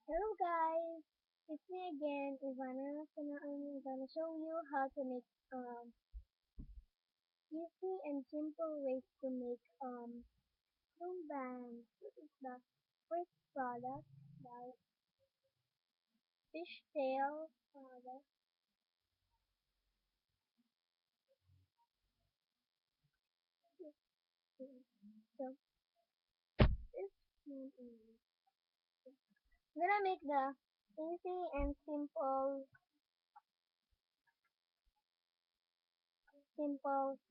Hello guys, it's me again, Ivana. So now I'm gonna show you how to make easy and simple ways to make room bands. This is the first product, the fishtail product. So this one is I'm gonna make the easy and simple room band.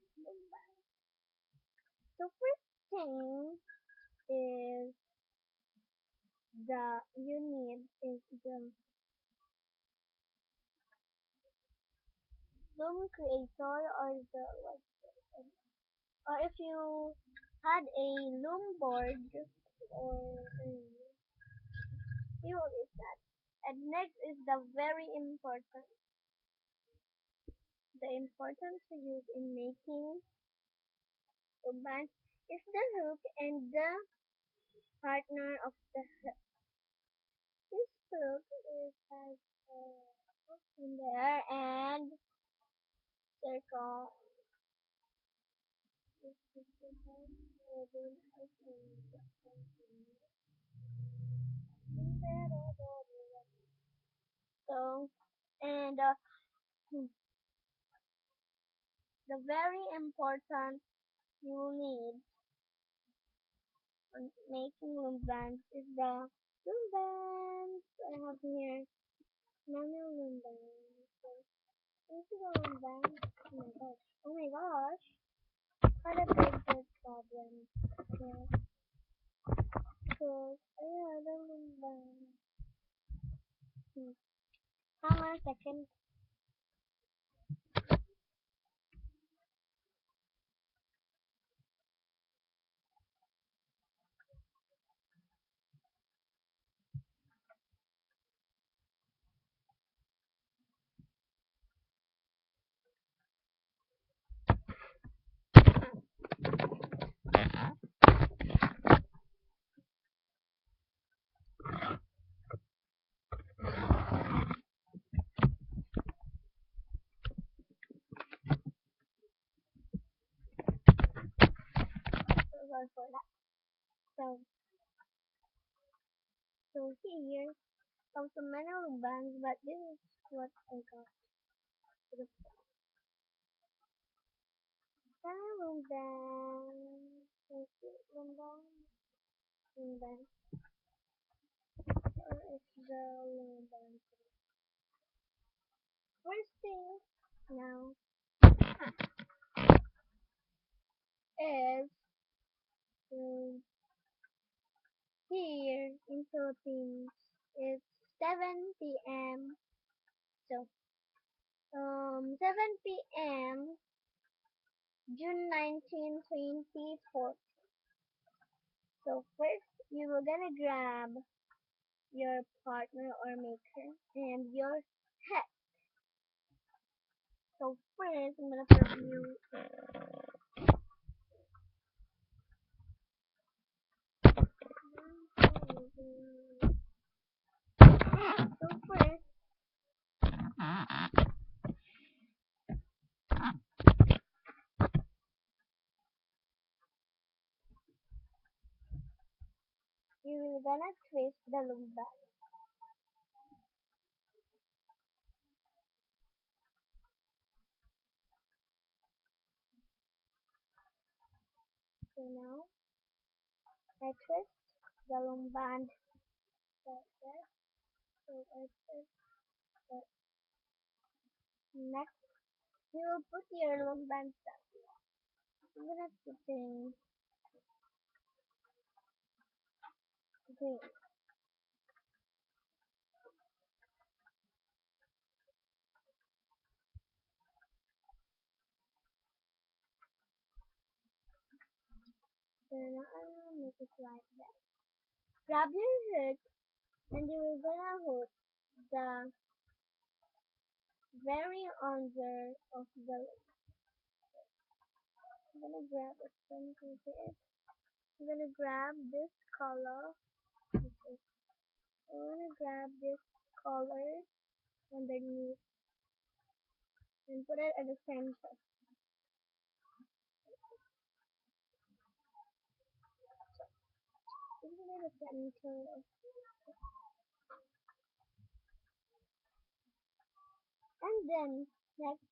So first thing is the you need is the Loom Creator or the what or if you had a loom board or you will use that. And next is the very important the importance to use in making the band is the hook and the partner of the hook. This hook is has a hook in there and circle. This is the hook. So, and the very important you need when making loom bands is the loom bands. I have here manual loom bands. So, this is a loom band. Oh my gosh. Oh my gosh. What a big problem here. Because I had a loom band. Hmm. Hang on a second. So sorry for that. So, so here comes the manual loom bands, but this is what I got. So the manual loom band. Loom band. Loom band. Or it's the loom band. First thing now is here in Philippines it's 7 p.m. So 7 p.m. June 19, 2014. So first you will gonna grab your partner or maker and your head. So first I'm gonna put you so first you will gonna twist the loom back. So now I twist the loom band like this. So I twist the next you will put your loom band stuff. I'm gonna put in green. So now I'm gonna make it like that. Grab your hook and you will gonna hook the very under of the I'm gonna grab it. I'm gonna grab this color. I'm gonna grab this color underneath and put it at the center. This is at the center. And then next,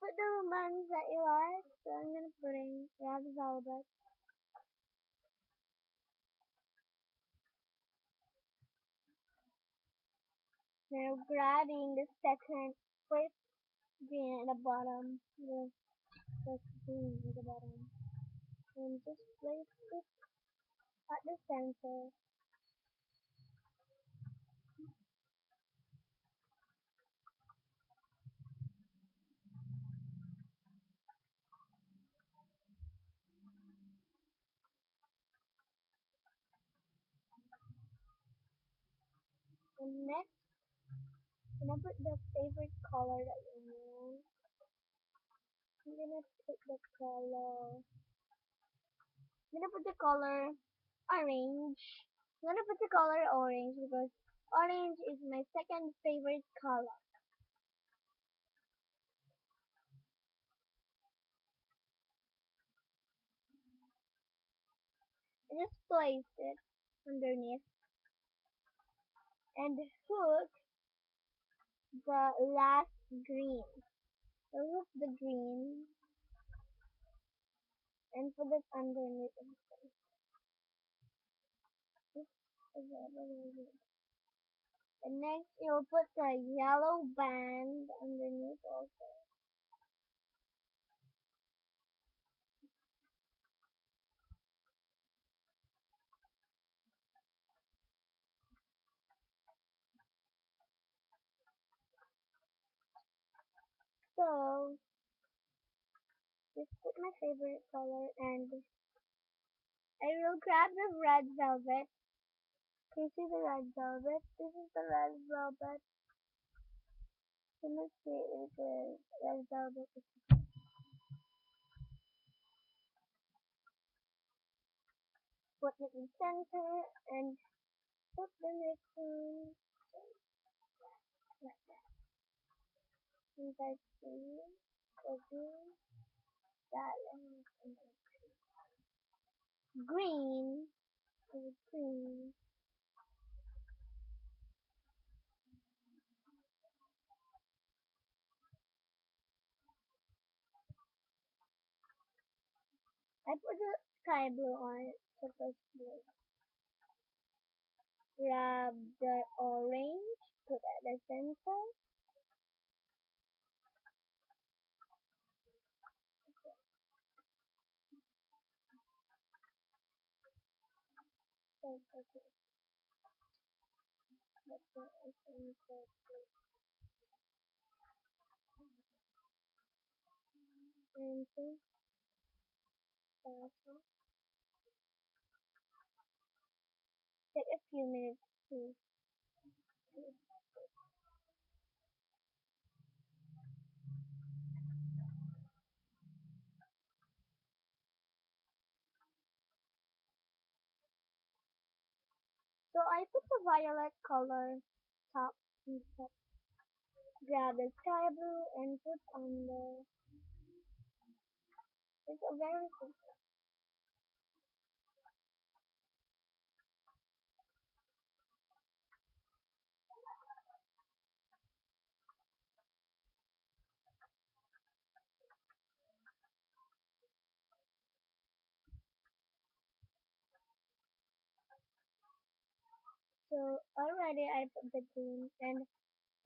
put the ones that you like. So I'm gonna put in red velvet. Now grabbing the second first green at the bottom. The first green at the bottom. And just place it at the center. And next, I'm gonna put the favorite color that you want. I'm gonna put the color. I'm gonna put the color orange. I'm gonna put the color orange because orange is my second favorite color. I just place it underneath and hook the last green. So hook the green and put it underneath. And next you'll put the yellow band underneath also. So just put my favorite color and I will grab the red velvet. Can you see the red velvet? This is the red velvet. Let me see if the red velvet is put it in center and put the next one like that. And that's that and green is green. I put the sky blue on it, surface blue. Grab the orange, put at the center. So, okay, that's the center. And so, take a few minutes to so I put the violet color top and top. Grab the sky blue and put on the. It's a very simple. So already I put the green and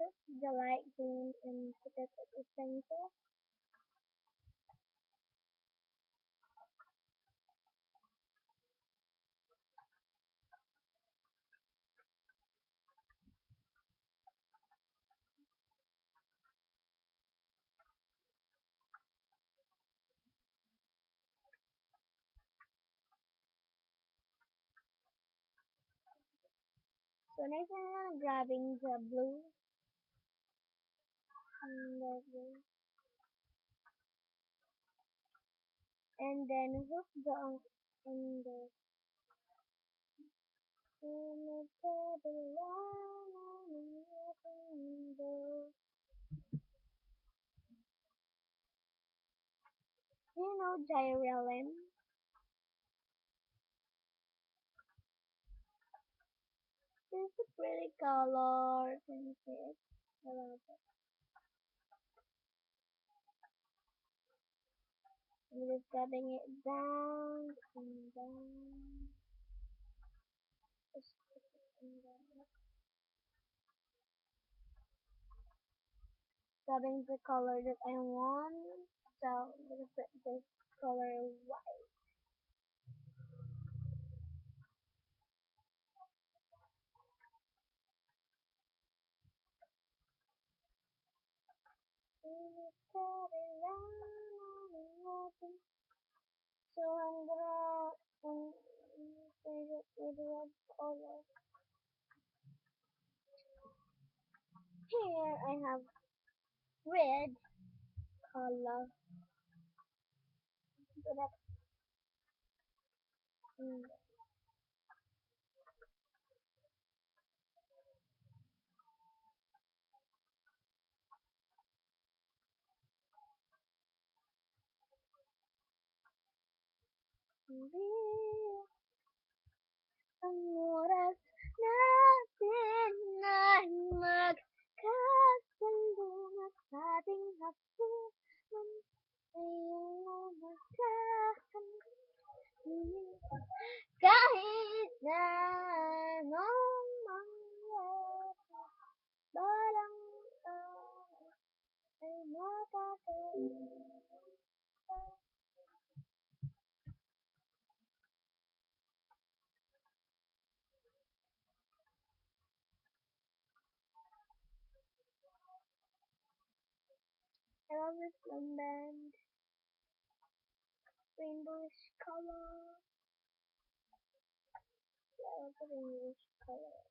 put the light green and put it at the center. So next I'm grabbing the blue and the blue and then hook the in the Gyrellin. This is a pretty color. Can you see it? I love it. I'm just rubbing it down and down. Just put it in there. Rubbing the color that I want. So I'm gonna put this color white. So I'm gonna change it with red color. Here I have red color. So that's ang oras natin ay magkasalungat sa ating hapunan ngayong umagahan. Kahit na anong mangyari, balang araw ay makakalimutan. I love this band. Rainbowish color. I love the rainbowish color.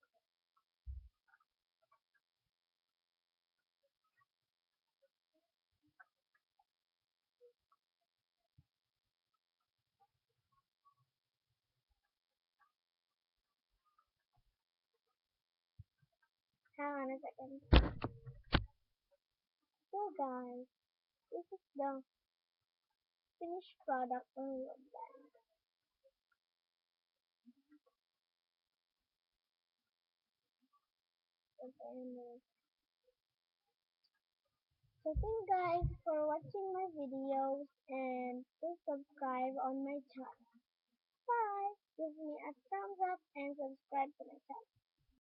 Hang on a second. So guys, this is the finished product of the band. Okay, so thank you guys for watching my videos and please subscribe on my channel. Bye! Give me a thumbs up and subscribe to my channel.